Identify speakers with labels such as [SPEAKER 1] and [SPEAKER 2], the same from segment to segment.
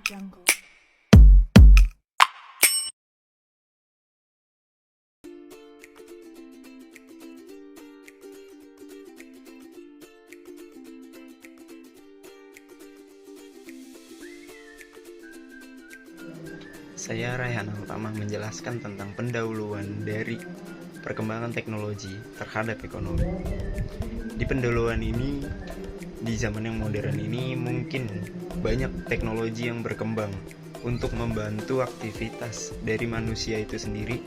[SPEAKER 1] Jungle.
[SPEAKER 2] Saya Rayhan Utama menjelaskan tentang pendahuluan dari perkembangan teknologi terhadap ekonomi. Di pendahuluan ini, di zaman yang modern ini mungkin banyak teknologi yang berkembang untuk membantu aktivitas dari manusia itu sendiri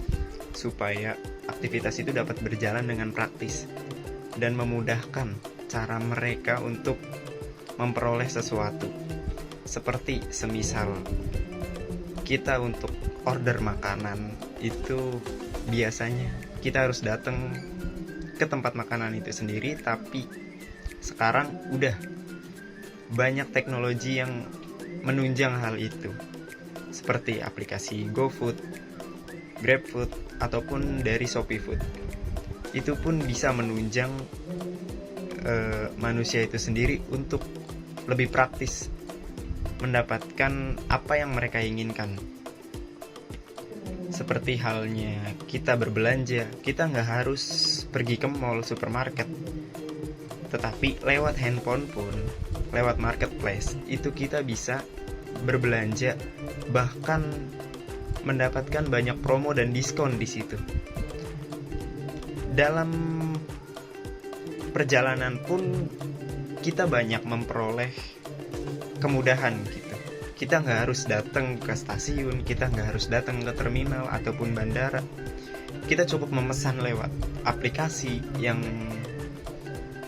[SPEAKER 2] supaya aktivitas itu dapat berjalan dengan praktis dan memudahkan cara mereka untuk memperoleh sesuatu. Seperti semisal kita untuk order makanan itu biasanya kita harus datang ke tempat makanan itu sendiri, tapi sekarang udah banyak teknologi yang menunjang hal itu, seperti aplikasi GoFood, GrabFood, ataupun dari ShopeeFood. Itu pun bisa menunjang manusia itu sendiri untuk lebih praktis mendapatkan apa yang mereka inginkan. Seperti halnya kita berbelanja, kita nggak harus pergi ke mall, supermarket, tetapi lewat handphone pun, lewat marketplace, itu kita bisa berbelanja, bahkan mendapatkan banyak promo dan diskon di situ. Dalam perjalanan pun kita banyak memperoleh kemudahan gitu. Kita nggak harus datang ke stasiun, kita nggak harus datang ke terminal ataupun bandara. Kita cukup memesan lewat aplikasi yang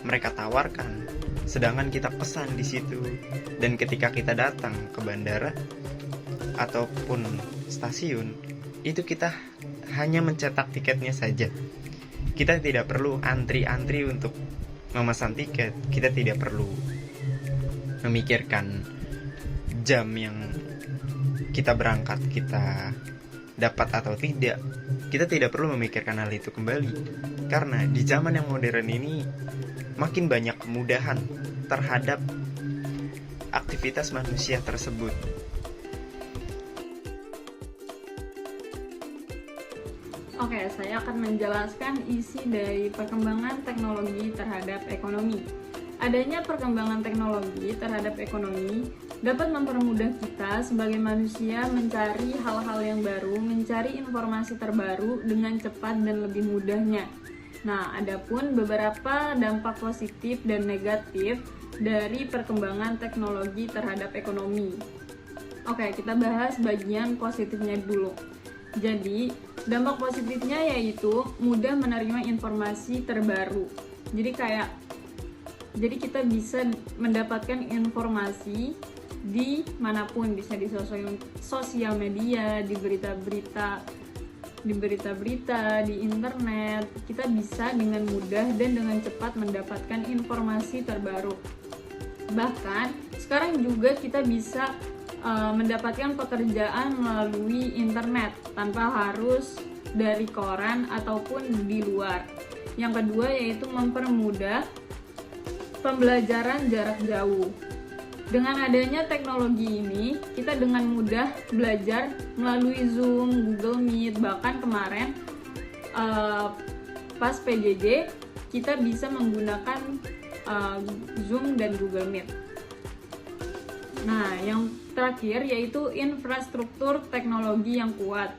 [SPEAKER 2] mereka tawarkan, sedangkan kita pesan di situ. Dan ketika kita datang ke bandara ataupun stasiun, itu kita hanya mencetak tiketnya saja. Kita tidak perlu antri-antri untuk memesan tiket. Kita tidak perlu memikirkan jam yang kita berangkat kita dapat atau tidak. Kita tidak perlu memikirkan hal itu kembali, karena di zaman yang modern ini makin banyak kemudahan terhadap aktivitas manusia tersebut.
[SPEAKER 3] Oke, saya akan menjelaskan isi dari perkembangan teknologi terhadap ekonomi. Adanya perkembangan teknologi terhadap ekonomi dapat mempermudah kita sebagai manusia mencari hal-hal yang baru, mencari informasi terbaru dengan cepat dan lebih mudahnya. Nah, adapun beberapa dampak positif dan negatif dari perkembangan teknologi terhadap ekonomi. Oke, kita bahas bagian positifnya dulu. Jadi, dampak positifnya yaitu mudah menerima informasi terbaru. Jadi kita bisa mendapatkan informasi di manapun, bisa di sosial media, di berita-berita, di internet. Kita bisa dengan mudah dan dengan cepat mendapatkan informasi terbaru. Bahkan sekarang juga kita bisa mendapatkan pekerjaan melalui internet tanpa harus dari koran ataupun di luar. Yang kedua yaitu mempermudah pembelajaran jarak jauh. Dengan adanya teknologi ini, kita dengan mudah belajar melalui Zoom, Google Meet, bahkan kemarin pas PJJ kita bisa menggunakan Zoom dan Google Meet. Nah, yang terakhir yaitu infrastruktur teknologi yang kuat.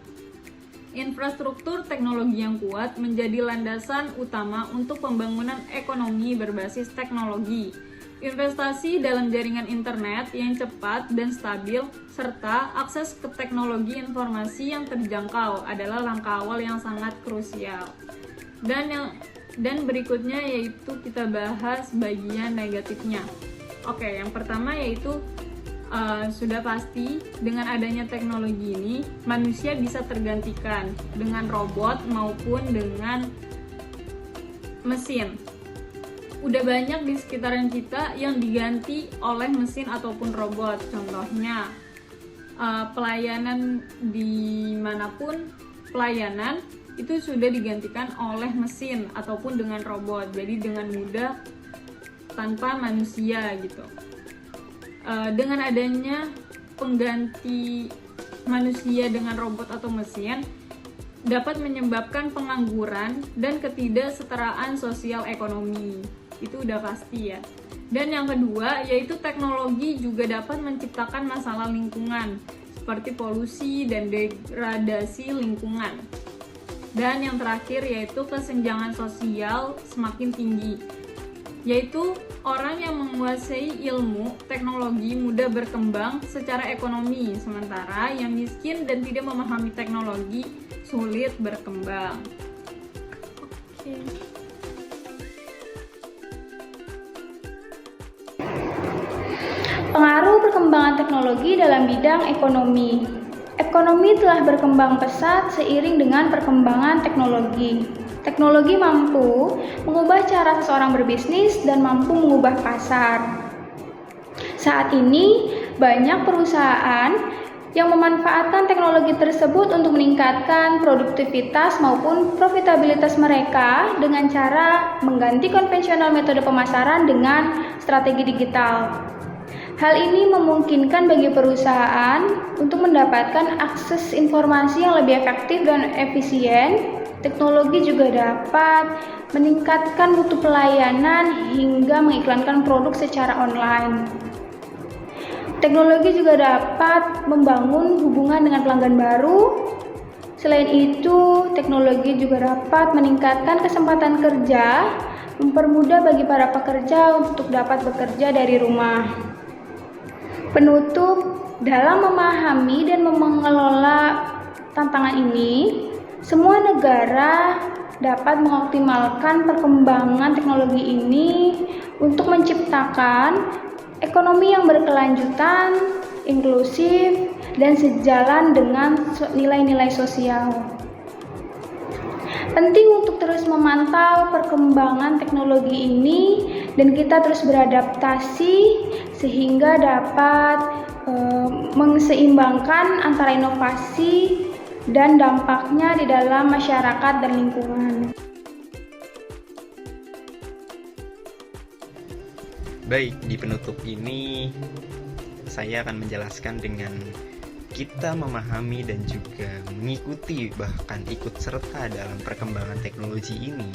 [SPEAKER 3] Infrastruktur teknologi yang kuat menjadi landasan utama untuk pembangunan ekonomi berbasis teknologi. Investasi dalam jaringan internet yang cepat dan stabil, serta akses ke teknologi informasi yang terjangkau adalah langkah awal yang sangat krusial. Dan berikutnya yaitu kita bahas bagian negatifnya. Oke, yang pertama yaitu sudah pasti dengan adanya teknologi ini manusia bisa tergantikan dengan robot maupun dengan mesin. Udah banyak di sekitaran kita yang diganti oleh mesin ataupun robot. Contohnya pelayanan dimanapun pelayanan itu sudah digantikan oleh mesin ataupun dengan robot. Jadi dengan mudah tanpa manusia gitu. Dengan adanya pengganti manusia dengan robot atau mesin dapat menyebabkan pengangguran dan ketidaksetaraan sosial ekonomi. Itu udah pasti ya. Dan yang kedua, yaitu teknologi juga dapat menciptakan masalah lingkungan seperti polusi dan degradasi lingkungan. Dan yang terakhir yaitu kesenjangan sosial semakin tinggi, yaitu orang yang menguasai ilmu teknologi mudah berkembang secara ekonomi, sementara yang miskin dan tidak memahami teknologi sulit berkembang. Oke.
[SPEAKER 1] Pengaruh perkembangan teknologi dalam bidang ekonomi. Ekonomi telah berkembang pesat seiring dengan perkembangan teknologi. Teknologi mampu mengubah cara seseorang berbisnis dan mampu mengubah pasar. Saat ini, banyak perusahaan yang memanfaatkan teknologi tersebut untuk meningkatkan produktivitas maupun profitabilitas mereka dengan cara mengganti konvensional metode pemasaran dengan strategi digital. Hal ini memungkinkan bagi perusahaan untuk mendapatkan akses informasi yang lebih efektif dan efisien. Teknologi juga dapat meningkatkan mutu pelayanan hingga mengiklankan produk secara online. Teknologi juga dapat membangun hubungan dengan pelanggan baru. Selain itu, teknologi juga dapat meningkatkan kesempatan kerja, mempermudah bagi para pekerja untuk dapat bekerja dari rumah. Penutup, dalam memahami dan mengelola tantangan ini, semua negara dapat mengoptimalkan perkembangan teknologi ini untuk menciptakan ekonomi yang berkelanjutan, inklusif, dan sejalan dengan nilai-nilai sosial. Penting untuk terus memantau perkembangan teknologi ini dan kita terus beradaptasi sehingga dapat menseimbangkan antara inovasi dan dampaknya di dalam masyarakat dan lingkungan.
[SPEAKER 2] Baik, di penutup ini saya akan menjelaskan dengan kita memahami dan juga mengikuti bahkan ikut serta dalam perkembangan teknologi ini.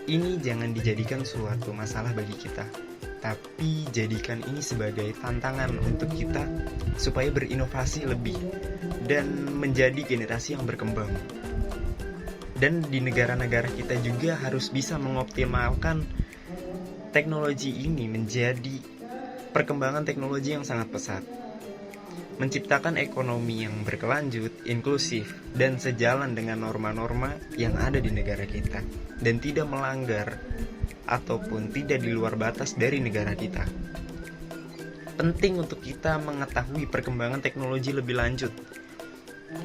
[SPEAKER 2] Ini jangan dijadikan suatu masalah bagi kita, tapi jadikan ini sebagai tantangan untuk kita supaya berinovasi lebih dan menjadi generasi yang berkembang. Dan di negara-negara kita juga harus bisa mengoptimalkan teknologi ini menjadi perkembangan teknologi yang sangat pesat, menciptakan ekonomi yang berkelanjut, inklusif, dan sejalan dengan norma-norma yang ada di negara kita, dan tidak melanggar ataupun tidak di luar batas dari negara kita. Penting untuk kita mengetahui perkembangan teknologi lebih lanjut,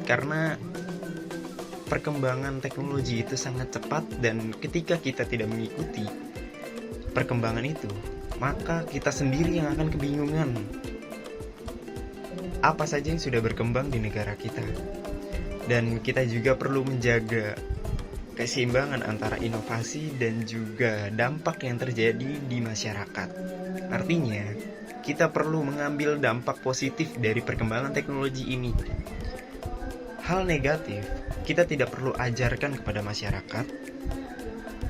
[SPEAKER 2] karena perkembangan teknologi itu sangat cepat, dan ketika kita tidak mengikuti perkembangan itu, maka kita sendiri yang akan kebingungan apa saja yang sudah berkembang di negara kita. Dan kita juga perlu menjaga keseimbangan antara inovasi dan juga dampak yang terjadi di masyarakat. Artinya, kita perlu mengambil dampak positif dari perkembangan teknologi ini. Hal negatif, kita tidak perlu ajarkan kepada masyarakat.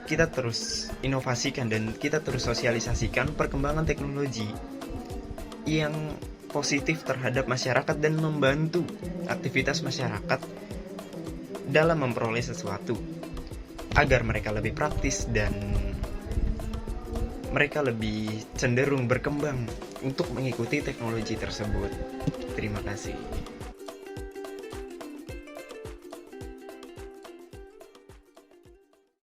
[SPEAKER 2] Kita terus inovasikan dan kita terus sosialisasikan perkembangan teknologi yang positif terhadap masyarakat dan membantu aktivitas masyarakat dalam memperoleh sesuatu agar mereka lebih praktis dan mereka lebih cenderung berkembang untuk mengikuti teknologi tersebut. Terima kasih.